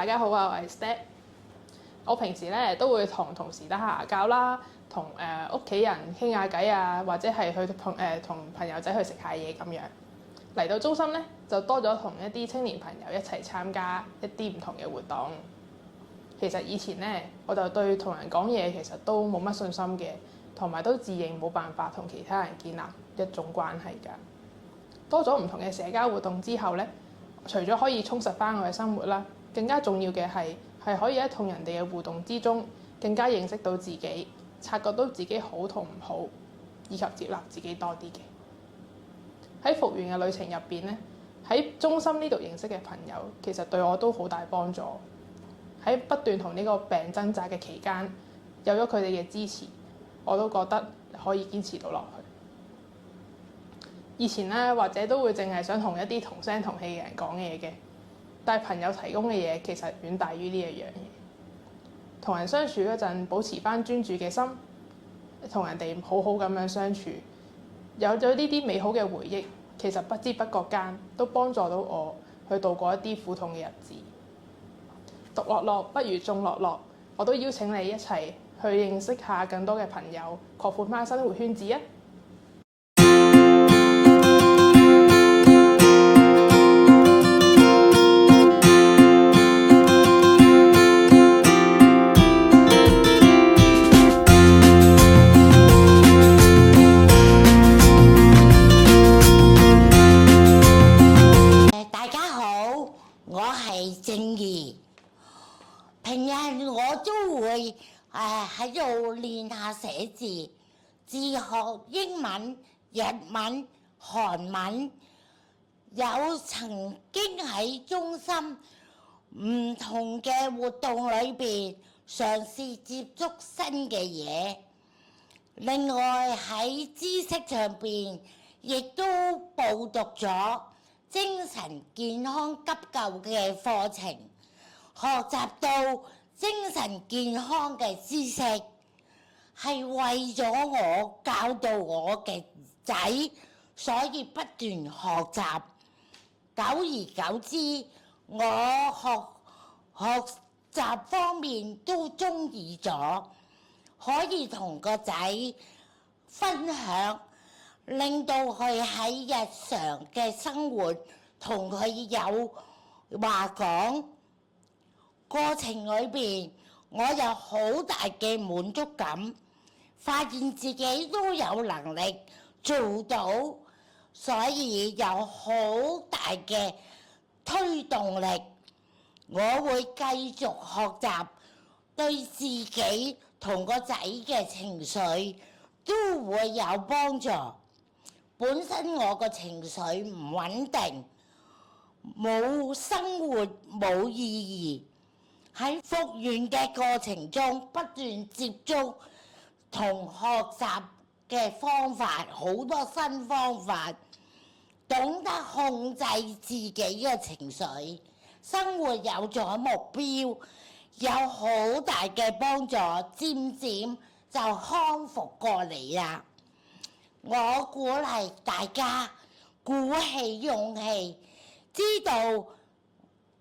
大家好啊，我係 Step。我平時咧都會同同事打下牙膠啦，同屋企人傾下偈啊，或者係去同朋友仔去食下嘢咁樣。嚟到中心咧，就多咗同一啲青年朋友一齊參加一啲唔同嘅活動。其實以前咧，我就對同人講嘢其實都冇乜信心嘅，同埋都自認冇辦法同其他人建立一種關係㗎。多咗唔同嘅社交活動之後咧，除咗可以充實返我嘅生活啦，更加重要嘅係可以喺同人哋嘅互動之中，更加認識到自己，察覺到自己好同唔好，以及接納自己多啲嘅。喺復原嘅旅程入邊咧，喺中心呢度認識嘅朋友，其實對我都好大幫助。喺不斷同呢個病掙扎嘅期間，有咗佢哋嘅支持，我都覺得可以堅持到落去。以前咧，或者都會淨係想同一啲同聲同氣嘅人講嘢嘅，但係朋友提供嘅嘢其實遠大於呢一樣嘢。同人相處嗰陣，保持返專注嘅心，同人哋好好咁樣相處，有咗呢啲美好嘅回憶，其實不知不覺間都幫助到我去度過一啲苦痛嘅日子。獨樂樂不如眾樂樂，我都邀請你一齊去認識下更多嘅朋友，擴闊返生活圈子啊！大家好，我係正怡。平日我都會喺度練下寫字，自學英文、日文、韓文。有曾經喺中心唔同嘅活動裏邊嘗試接觸新嘅嘢。另外喺知識上邊亦都報讀咗精神健康急救嘅課程，學習到精神健康嘅知識，係為咗我教導我嘅仔，所以不斷學習。久而久之，我學習方面都中意咗，可以同個仔分享，令到佢喺日常嘅生活同佢有話講。過程裏邊，我有好大嘅滿足感，發現自己都有能力做到，所以有好大嘅推動力。我會繼續學習，對自己同個仔嘅情緒都會有幫助。本身我個情緒唔穩定，冇生活冇意義。喺復原嘅過程中，不斷接觸同學習嘅方法，好多新方法，懂得控制自己嘅情緒，生活有咗目標，有好大嘅幫助，漸漸就康復過嚟啦。我鼓勵大家鼓起勇氣，知道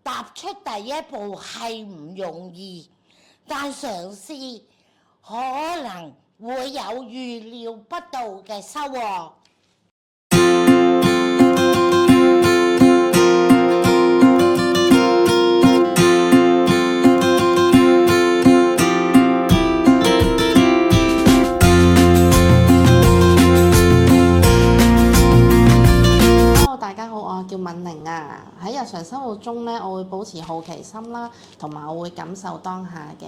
踏出第一步係唔容易，但嘗試可能會有預料不到嘅收穫。大家好，我叫敏玲啊。喺日常生活中咧，我會保持好奇心啦，同埋我會感受當下嘅。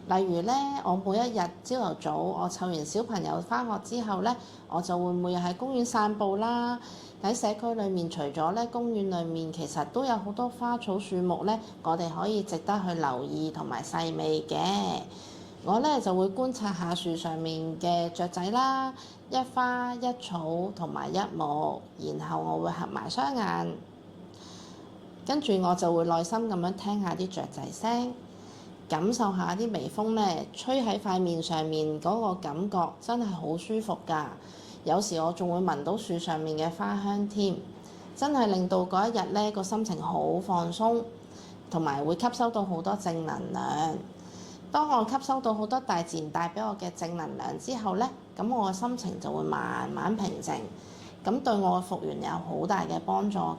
例如咧，我每一日朝頭早，我湊完小朋友返學之後咧，我就會每日喺公園散步啦。喺社區裏面，除咗咧公園裏面，其實都有好多花草樹木咧，我哋可以值得去留意同埋細味嘅。我咧就會觀察下樹上面嘅雀仔啦，一花一草同埋一木，然後我會合埋雙眼，跟住我就會耐心咁樣聽下啲雀仔聲，感受下啲微風咧吹喺塊面上面嗰個感覺，真係好舒服㗎。有時我仲會聞到樹上面嘅花香添，真係令到嗰一日咧個心情好放鬆。同埋會吸收到好多正能量。當我吸收到好多大自然帶俾我嘅正能量之後呢，咁我嘅心情就會慢慢平靜，咁對我嘅復原有好大嘅幫助㗎。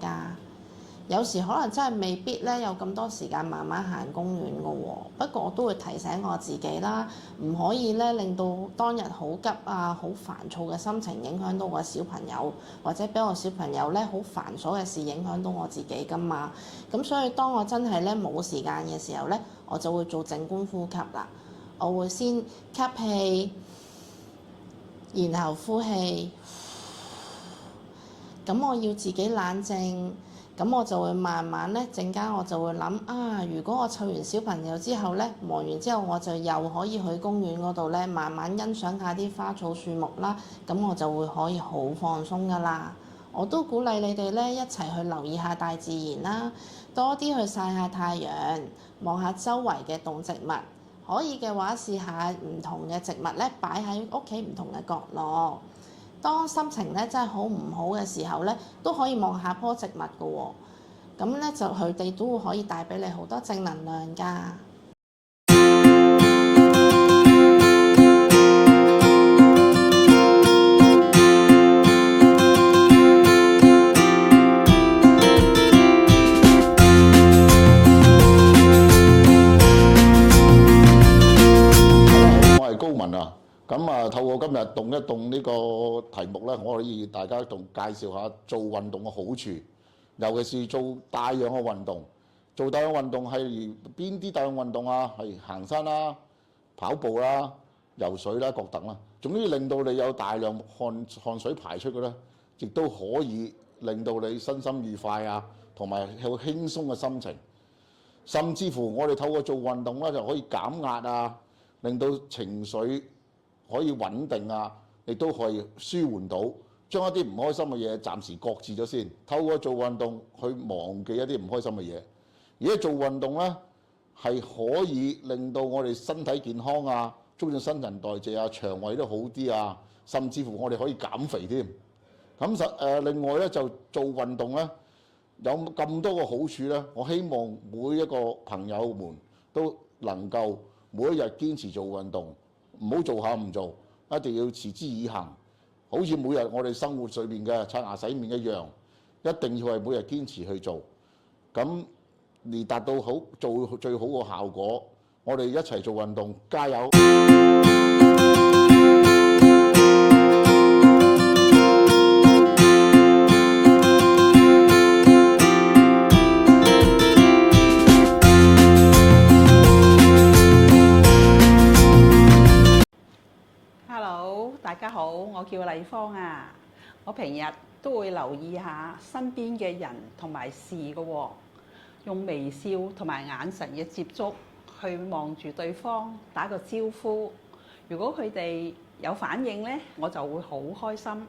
有時可能真係未必咧有咁多時間慢慢行公園㗎喎，不過我都會提醒我自己啦，唔可以咧令到當日好急啊、好煩躁嘅心情影響到我小朋友，或者俾我小朋友咧好繁瑣嘅事影響到我自己㗎嘛。咁所以當我真係咧冇時間嘅時候咧，我就會做靜觀呼吸啦。我會先吸氣，然後呼氣。咁我要自己冷靜。咁我就會慢慢咧，陣間我就會諗啊，如果我湊完小朋友之後咧，忙完之後我就又可以去公園嗰度咧，慢慢欣賞下啲花草樹木啦，咁我就會可以好放鬆噶啦。我都鼓勵你哋咧一齊去留意下大自然啦，多啲去曬下太陽，望下周圍嘅動植物。可以嘅話，試下唔同嘅植物咧，擺喺屋企唔同嘅角落。當心情咧真係好唔好嘅時候咧，都可以望下棵植物㗎喎，咁咧就佢哋都會可以帶俾你好多正能量㗎。我係高文啊。咁啊，透過今日動一動呢個題目咧，我可以大家同介紹下做運動嘅好處，尤其是做帶氧嘅運動。做帶氧運動係邊啲帶氧運動啊？係行山啦、跑步啦、游水啦、各等啦。總之令到你有大量汗水排出嘅咧，亦都可以令到你身心愉快啊，同埋有輕鬆嘅心情。甚至乎我哋透過做運動咧，就可以減壓啊，令到情緒可以穩定啊，亦都可以舒緩到，將一啲唔開心嘅嘢暫時擱置咗先。透過做運動去忘記一啲唔開心嘅嘢，而家做運動咧係可以令到我哋身體健康啊，促進新陳代謝啊，腸胃都好啲啊，甚至乎我哋可以減肥添。咁另外咧就做運動咧有咁多個好處咧，我希望每一個朋友們都能夠每一日堅持做運動。唔好做下唔做，一定要持之以恆。好似每日我哋生活上面嘅刷牙洗面一樣，一定要係每日堅持去做，咁而達到做最好嘅效果。我哋一齊做運動，加油！大家好，我叫麗芳啊。我平日都會留意下身邊嘅人同埋事嘅喎，用微笑同埋眼神嘅接觸去望住對方，打個招呼。如果佢哋有反應呢，我就會好開心。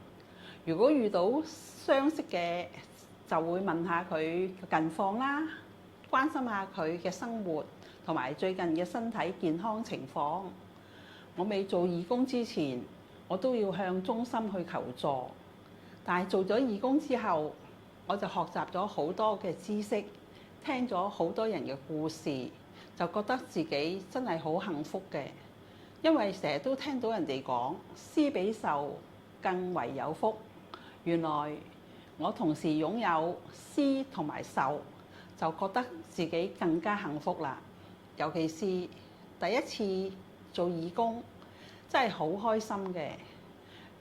如果遇到相識嘅，就會問下佢近況啦，關心下佢嘅生活同埋最近嘅身體健康情況。我未做義工之前，我都要向中心去求助，但係做咗義工之後，我就學習咗好多嘅知識，聽咗好多人嘅故事，就覺得自己真係好幸福嘅。因為成日都聽到人哋講施比受更為有福，原來我同時擁有施同埋受，就覺得自己更加幸福啦。尤其是第一次做義工，真係好開心嘅。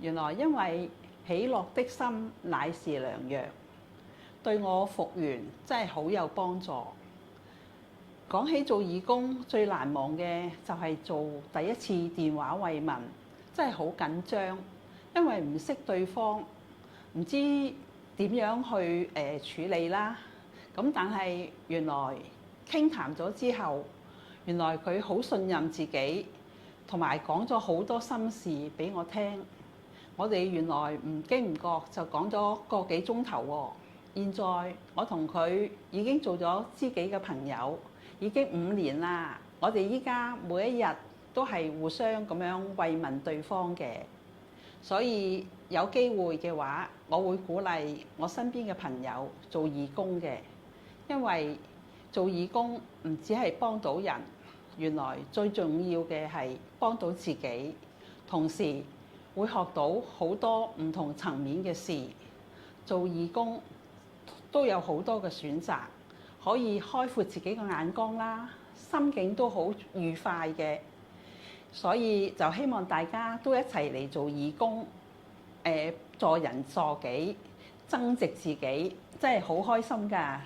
原來因為喜樂的心乃是良藥，對我復原真係好有幫助。講起做義工，最難忘嘅就係做第一次電話慰問，真係好緊張，因為唔識對方，唔知點樣去處理啦。咁但係原來傾談咗之後，原來佢好信任自己，同埋講咗好多心事俾我聽。我哋原來唔經唔覺就講咗個幾鐘頭喎。現在我同佢已經做咗知己嘅朋友，已經5年啦。我哋依家每一日都係互相咁樣慰問對方嘅，所以有機會嘅話，我會鼓勵我身邊嘅朋友做義工嘅，因為做義工唔止係幫到人，原來最重要嘅係幫到自己，同時會學到好多唔同層面嘅事。做義工都有好多嘅選擇，可以開闊自己嘅眼光啦，心境都好愉快嘅。所以就希望大家都一齊嚟做義工，助人助己，增值自己，真係好開心㗎！